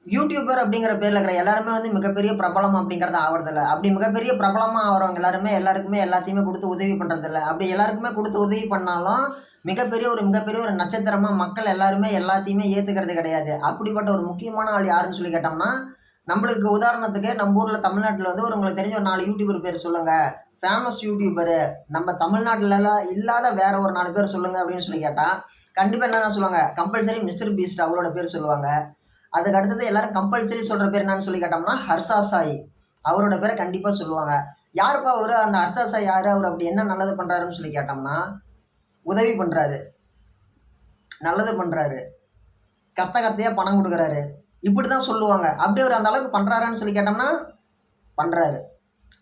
YouTuber அப்படிங்கிற பேர்ல இருக்கிற எல்லாருமே வந்து மிகப்பெரிய பிரபலம் அப்படிங்கிறது ஆவறதில்ல. அப்படி மிகப்பெரிய பிரபலமா ஆவறவங்க எல்லாருக்குமே எல்லாத்தையுமே குடுத்து உதவி பண்றதில்ல. அப்படி எல்லாருக்குமே குடுத்து உதவி பண்ணாலும், மிகப்பெரிய ஒரு நட்சத்திரமா மக்கள் எல்லாருமே எல்லாத்தையுமே ஏத்துக்கிறது கிடையாது. அப்படிப்பட்ட ஒரு முக்கியமான ஆள் யாருன்னு சொல்லி கேட்டோம்னா, நம்மளுக்கு உதாரணத்துக்கு நம்ம ஊர்ல தமிழ்நாட்டுல வந்து உங்களுக்கு தெரிஞ்ச ஒரு 4 யூடியூபர் பேர் சொல்லுங்க. ஃபேமஸ் யூடியூபரு நம்ம தமிழ்நாட்டுலலாம் இல்லாத வேற ஒரு 4 பேர் சொல்லுங்க அப்படின்னு சொல்லி கேட்டா, கண்டிப்பா என்னென்ன சொல்லுவாங்க, கம்பல்சரி மிஸ்டர் பீஸ்ட் அவரோட பேர் சொல்லுவாங்க. அதுக்கு அடுத்தது எல்லாரும் கம்பல்சரி சொல்ற பேர் என்னன்னு சொல்லி கேட்டோம்னா, ஹர்ஷா சாய். அவரோட பேர கண்டிப்பா சொல்லுவாங்க. யாருப்பா அவரு? அந்த ஹர்ஷா சாய் யாரு? அவரு அப்படி என்ன நல்லது பண்றாருன்னு சொல்லி கேட்டோம்னா, உதவி பண்றாரு, நல்லது பண்றாரு, கத்தையா பணம் குடுக்குறாரு. இப்படிதான் சொல்லுவாங்க. அப்படி அவரு அந்த அளவுக்கு பண்றாரான்னு சொல்லி கேட்டோம்னா, பண்றாரு.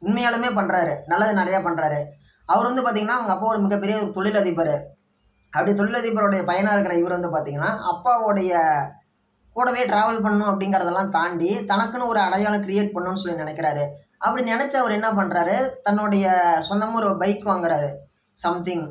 உண்மையாலுமே பண்றாரு. நல்லது நெறையா பண்றாரு. அவரு வந்து பாத்தீங்கன்னா, அவங்க அப்பா ஒரு மிகப்பெரிய ஒரு தொழிலதிபரு. அப்படி தொழிலதிபருடைய பையனா இருக்கிற இவரு வந்து பாத்தீங்கன்னா, அப்பாவுடைய கூடவே டிராவல் பண்ணணும் அப்படிங்கிறதெல்லாம் தாண்டி, தனக்குன்னு ஒரு அடையாளம் கிரியேட் பண்ணணும்னு சொல்லி நெனைக்கிறாரு. அப்படி நெனைச்சு அவரு என்ன பண்றாரு, தன்னுடைய சொந்தமா ஒரு பைக் வாங்குறாரு. சம்திங்.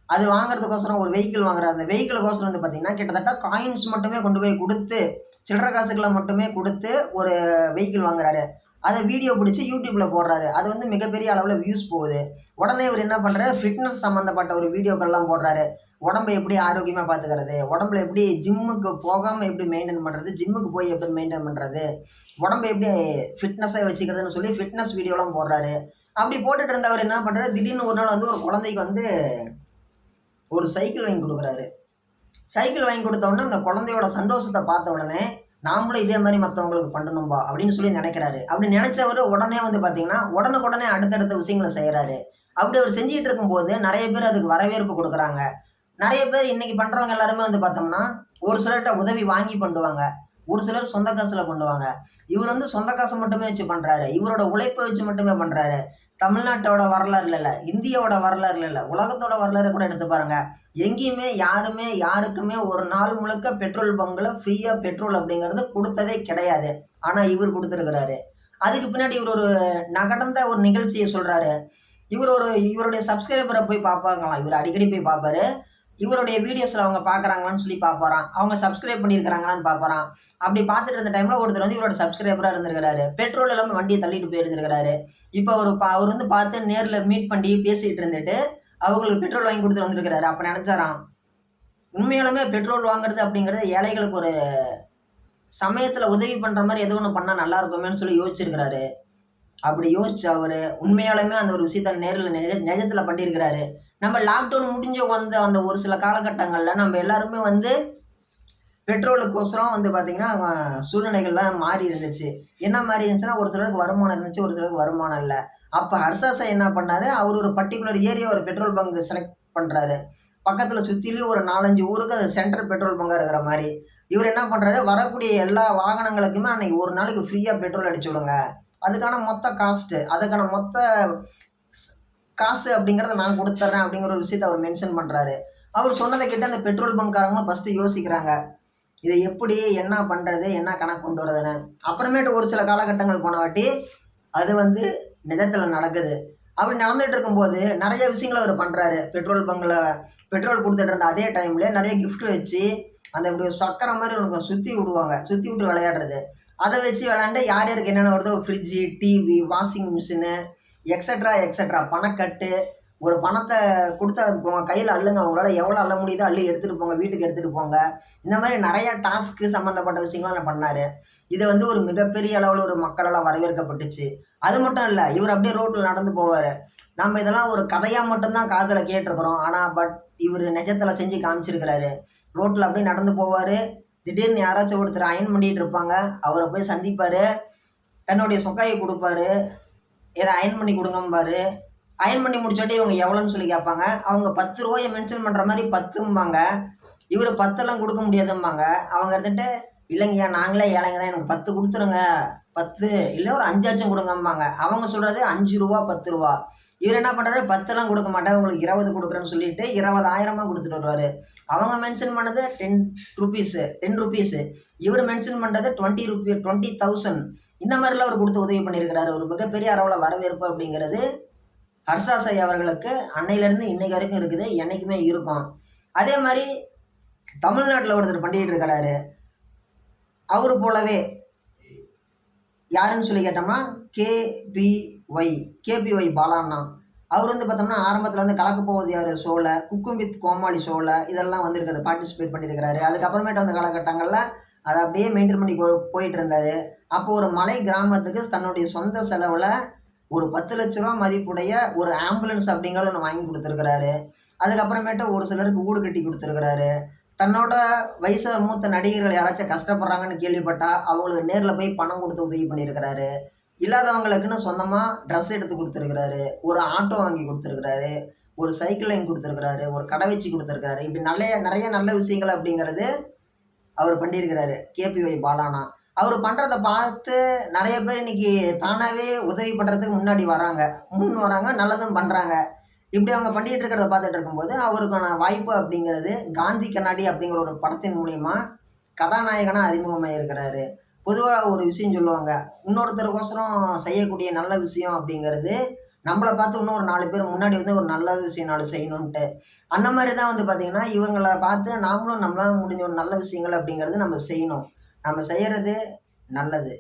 அது வாங்குறதுக்கோசரம் ஒரு வெஹிக்கிள் வாங்குறாரு. அந்த வெஹிக்கிளுக்கோசரம் வந்து பார்த்தீங்கன்னா, கிட்டத்தட்ட காயின்ஸ் மட்டுமே கொண்டு போய் குடுத்து, சில்லற காசுகள மட்டுமே குடுத்து ஒரு வெஹிக்கிள் வாங்குறாரு. அத வீடியோ புடிச்சு YouTubeல போடுறாரு. அது வந்து மிகப்பெரிய அளவுல வியூஸ் போகுது. உடனே இவரு என்ன பண்றாரு, ஃபிட்னஸ் சம்மந்தப்பட்ட ஒரு வீடியோக்கள்லாம் போடுறாரு. உடம்ப எப்படி ஆரோக்கியமா பார்த்துக்கிறது? உடம்புல எப்படி ஜிம்முக்கு போகாம எப்படி மெயின்டெயின் பண்றது? ஜிம்முக்கு போய் எப்படி மெயின்டெயின் பண்றது? உடம்ப எப்படி ஃபிட்னஸா வச்சுக்கிறதுன்னு சொல்லி ஃபிட்னஸ் வீடியோலாம் போடுறாரு. அப்படி போட்டுட்டு இருந்தவரு என்ன பண்றாரு, திடீர்னு ஒரு நாள் வந்து ஒரு குழந்தைக்கு வந்து ஒரு சைக்கிள் வாங்கி குடுக்குறாரு. சைக்கிள் வாங்கி குடுத்த உடனே அந்த குழந்தையோட சந்தோஷத்த பார்த்த உடனே, நாமளும் இதே மாரி மத்தவங்களுக்கு பண்ணணும்பா அப்படின்னு சொல்லி நெனைக்கிறாரு. அப்படி நெனைச்சவரு உடனே வந்து பார்த்தீங்கன்னா, உடனுக்குடனே அடுத்தடுத்த விஷயங்கள செய்றாரு. அப்படி அவரு செஞ்சுட்டு இருக்கும்போது, நெறைய பேர் அதுக்கு வரவேற்பு குடுக்குறாங்க. நெறைய பேர் இன்னைக்கு பண்றவங்க எல்லாருமே வந்து பார்த்தோம்னா, ஒரு சிலர்ட்ட உதவி வாங்கி பண்ணுவாங்க. ஒரு சிலர் சொந்த காசுல பண்ணுவாங்க. இவரு வந்து சொந்த காச மட்டுமே வச்சு பண்றாரு. இவரோட உழைப்ப வச்சு மட்டுமே பண்றாரு. தமிழ்நாட்டோட வரலாறுல இல்ல, இந்தியாவோட வரலாறுல இல்ல, உலகத்தோட வரலாற கூட எடுத்து பாருங்க. எங்கேயுமே யாருமே யாருக்குமே ஒரு நாள் முழுக்க பெட்ரோல் பங்க்ல ஃப்ரீயா பெட்ரோல் அப்படிங்கிறது குடுத்ததே கிடையாது. ஆனா இவரு குடுத்திருக்கிறாரு. அதுக்கு பின்னாடி இவரு ஒரு நடந்த ஒரு நிகழ்ச்சிய சொல்றாரு. இவருடைய சப்ஸ்கிரைபர போய் பார்ப்பாங்களாம். இவரு அடிக்கடி போய் பார்ப்பாரு. இவருடைய வீடியோஸ்ல அவங்க பார்க்குறாங்களான்னு சொல்லி பார்ப்பாராம். அவங்க சப்ஸ்கிரைப் பண்ணியிருக்கிறாங்களான்னு பார்ப்பாராம். அப்படி பார்த்துட்டு இருந்த டைம்ல ஒருத்தர் வந்து இவரோட சப்ஸ்கிரைபரா இருந்திருக்கிறாரு. பெட்ரோல் இல்லாம வண்டிய தள்ளிட்டு போயிருந்திருக்கிறாரு. இப்ப அவரு வந்து பார்த்து நேர்ல மீட் பண்ணி பேசிட்டு இருந்துட்டு, அவங்களுக்கு பெட்ரோல் வாங்கி குடுத்துட்டு வந்திருக்கிறாரு. அப்ப நெனச்சாராம், உண்மையாலுமே பெட்ரோல் வாங்குறது அப்படிங்கிறது ஏழைகளுக்கு ஒரு சமயத்துல உதவி பண்ற மாரி ஏதோ ஒண்ணு பண்ணா நல்லா இருக்குமேன்னு சொல்லி யோசிச்சிருக்கிறாரு. அப்படி யோசிச்ச அவரு, உண்மையாலுமே அந்த ஒரு விஷயத்த நேர்ல நெஜத்துல பண்ணியிருக்கிறாரு. நம்ம லாக்டவுன் முடிஞ்சு வந்த அந்த ஒரு சில காலகட்டங்கள்ல நம்ம எல்லாருமே வந்து பெட்ரோலுக்கோசரம் வந்து பார்த்தீங்கன்னா, சூழ்நிலைகள்லாம் மாறி இருந்துச்சு. என்ன மாறி இருந்துச்சுன்னா, ஒரு சிலருக்கு வருமானம் இருந்துச்சு, ஒரு சிலருக்கு வருமானம் இல்ல. அப்ப ஹர்ஷா சாய் என்ன பண்ணாரு, அவரு ஒரு பர்ட்டிகுலர் ஏரியா ஒரு பெட்ரோல் பங்க் செலக்ட் பண்றாரு. பக்கத்துல சுத்திலும் ஒரு 4, 5 ஊருக்கு அது சென்டர் பெட்ரோல் பங்கா இருக்கிற மாரி. இவரு என்ன பண்றாரு, வரக்கூடிய எல்லா வாகனங்களுக்குமே அன்னைக்கு ஒரு நாளைக்கு ஃப்ரீயா பெட்ரோல் அடிச்சு விடுங்க. அதுக்கான மொத்த காஸ்ட், அதுக்கான மொத்த ஸ் காசு அப்படிங்கிறத நான் குடுத்துர்றேன் அப்படிங்கிற ஒரு விஷயத்த அவர் மென்ஷன் பண்றாரு. அவரு சொன்னத கேட்டு அந்த பெட்ரோல் பங்க்காரங்களும் ஃபர்ஸ்ட்டு யோசிக்கிறாங்க. இத எப்படி, என்ன பண்றது? என்ன கணக்கு கொண்டு வரதுன்னு. அப்புறமேட்டு ஒரு சில காலகட்டங்கள் போனவாட்டி, அது வந்து நிஜத்துல நடக்குது. அப்படி நடந்துட்டு இருக்கும்போது, நெறைய விஷயங்கள அவரு பண்றாரு. பெட்ரோல் பங்க்ல பெட்ரோல் குடுத்துட்டு இருந்த அதே டைம்ல நெறைய கிஃப்ட் வச்சு, அந்த இப்படி ஒரு சக்கரம் மாரி ஒண்ணு சுத்தி விடுவாங்க. சுத்தி விட்டு விளையாடுறது. அத வச்சு விளையாண்டு யார் யாருக்கு என்னென்ன வருதோ fridge, TV, washing machine, etcetera பணக்கட்டு, ஒரு பணத்த குடுத்தா உங்க கையில அள்ளுங்க. உங்களால எவ்வளோ அள்ள முடியுதோ அள்ளி எடுத்துட்டு போங்க. வீட்டுக்கு எடுத்துட்டு போங்க. இந்த மாரி நெறைய டாஸ்க்கு சம்மந்தப்பட்ட விஷயங்கள்லாம் பண்ணாரு. இது வந்து ஒரு மிகப்பெரிய அளவுல ஒரு மக்களால வரவேற்கப்பட்டுச்சு. அது மட்டும் இல்ல, இவரு அப்படியே ரோட்ல நடந்து போவாரு. நம்ம இதெல்லாம் ஒரு கதையா மட்டும் தான் காதுல கேட்டுருக்கிறோம். ஆனா, இவரு நெஜத்துல செஞ்சு காமிச்சிருக்கிறாரு. ரோட்ல அப்படியே நடந்து போவாரு. திடீர்னு யாராச்சும் ஒருத்தர் அயர்ன் பண்ணிட்டு இருப்பாங்க. அவர போய் சந்திப்பாரு. தன்னுடைய சொக்காய குடுப்பாரு. இத அயர்ன் பண்ணி குடுங்கம்பாரு. அயர்ன் பண்ணி முடிச்சோட்டி இவங்க எவ்வளோன்னு சொல்லி கேட்பாங்க. அவங்க ரூ. 10 மென்ஷன் பண்ற மாரி 10ம்பாங்க. இவரு 10லாம் குடுக்க முடியாதும்பாங்க. அவங்க இருந்துட்டு, "இல்லைங்கய்யா நாங்களே ஏழைங்க தான். எனக்கு 10 குடுத்துருங்க. 10 இல்ல ஒரு 5 ஆச்சும் குடுங்கம்பாங்க." அவங்க சொல்றது ரூ. 5 ரூ. 10. இவரு என்ன பண்றாரு, 10லாம் குடுக்க மாட்டேன். உங்களுக்கு 20 குடுக்குறேன்னு சொல்லிட்டு 20,000 குடுத்துட்டு வருவாரு. அவங்க மென்ஷன் பண்ணது ₹10 இவரு மென்ஷன் பண்றது ₹20,000 இந்த மாரிலாம் அவரு குடுத்து உதவி பண்ணியிருக்கிறாரு. ஒரு மிகப்பெரிய அளவுல வரவேற்பு அப்படிங்கிறது ஹர்ஷா சாய் அவர்களுக்கு அன்னையிலிருந்து இன்னைக்கு வரைக்கும் இருக்குது. என்னைக்குமே இருக்கும். அதே மாரி தமிழ்நாட்டுல ஒருத்தர் பண்ணிட்டு இருக்கிறாரு. அவரு போலவே யாருன்னு சொல்லி கேட்டோம்னா கேபிஒய் கேபிஒய் பாலாண்ணா. அவர் வந்து பார்த்தோம்னா ஆரம்பத்தில் வந்து கலக்க போவது யார் ஷோவில், குக்கும் வித் கோமாளி ஷோவில் இதெல்லாம் வந்திருக்காரு, பார்ட்டிசிபேட் பண்ணியிருக்கிறாரு. அதுக்கப்புறமேட்டு வந்த காலகட்டங்களில் அதை அப்படியே மெயின்டைன் பண்ணி போயிட்டு இருந்தார். அப்போ ஒரு மலை கிராமத்துக்கு தன்னுடைய சொந்த செலவில் ஒரு 10 லட்ச ரூபா மதிப்புடைய ஒரு ஆம்புலன்ஸ் அப்படிங்கிறத ஒன்று வாங்கி கொடுத்துருக்கிறாரு. அதுக்கப்புறமேட்டு ஒரு சிலருக்கு வீடு கட்டி கொடுத்துருக்கிறாரு. தன்னோட வயசு மூத்த நடிகர்கள் யாராச்சும் கஷ்டப்படுறாங்கன்னு கேள்விப்பட்டா அவங்களுக்கு நேரில் போய் பணம் கொடுத்து உதவி பண்ணியிருக்கிறாரு. இல்லாதவங்களுக்குன்னு சொந்தமாக ட்ரெஸ் எடுத்து கொடுத்துருக்கிறாரு. ஒரு ஆட்டோ வாங்கி கொடுத்துருக்கிறாரு. ஒரு சைக்கிள் வாங்கி கொடுத்துருக்கிறாரு. ஒரு கடை வச்சு கொடுத்துருக்கிறாரு. இப்படி நிறைய நல்ல விஷயங்கள் அப்படிங்கிறது அவர் பண்ணியிருக்கிறாரு கேபிஒய் பாலாண்ணா. அவர் பண்ணுறத பார்த்து நிறைய பேர் இன்னைக்கு தானாகவே உதவி பண்ணுறதுக்கு முன் வராங்க, நல்லதும் பண்ணுறாங்க. இப்படி அவங்க பண்ணிட்டு இருக்கிறத பார்த்துட்டு இருக்கும்போது அவருக்கான வாய்ப்பு அப்படிங்கிறது காந்தி கண்ணாடி அப்படிங்கிற ஒரு படத்தின் மூலியமா கதாநாயகனாக அறிமுகமாக இருக்கிறாரு. பொதுவாக ஒரு விஷயம் சொல்லுவாங்க, இன்னொருத்தருக்கோசரம் செய்யக்கூடிய நல்ல விஷயம் அப்படிங்கிறது நம்மளை பார்த்து இன்னும் ஒரு 4 பேர் முன்னாடி வந்து ஒரு நல்ல விஷயம் 4 செய்யணுன்ட்டு. அந்த மாதிரி தான் வந்து பார்த்தீங்கன்னா இவங்கள பார்த்து நாமளும் நம்மளால முடிஞ்ச ஒரு நல்ல விஷயங்கள் அப்படிங்கிறது நம்ம செய்யணும். நம்ம செய்யறது நல்லது.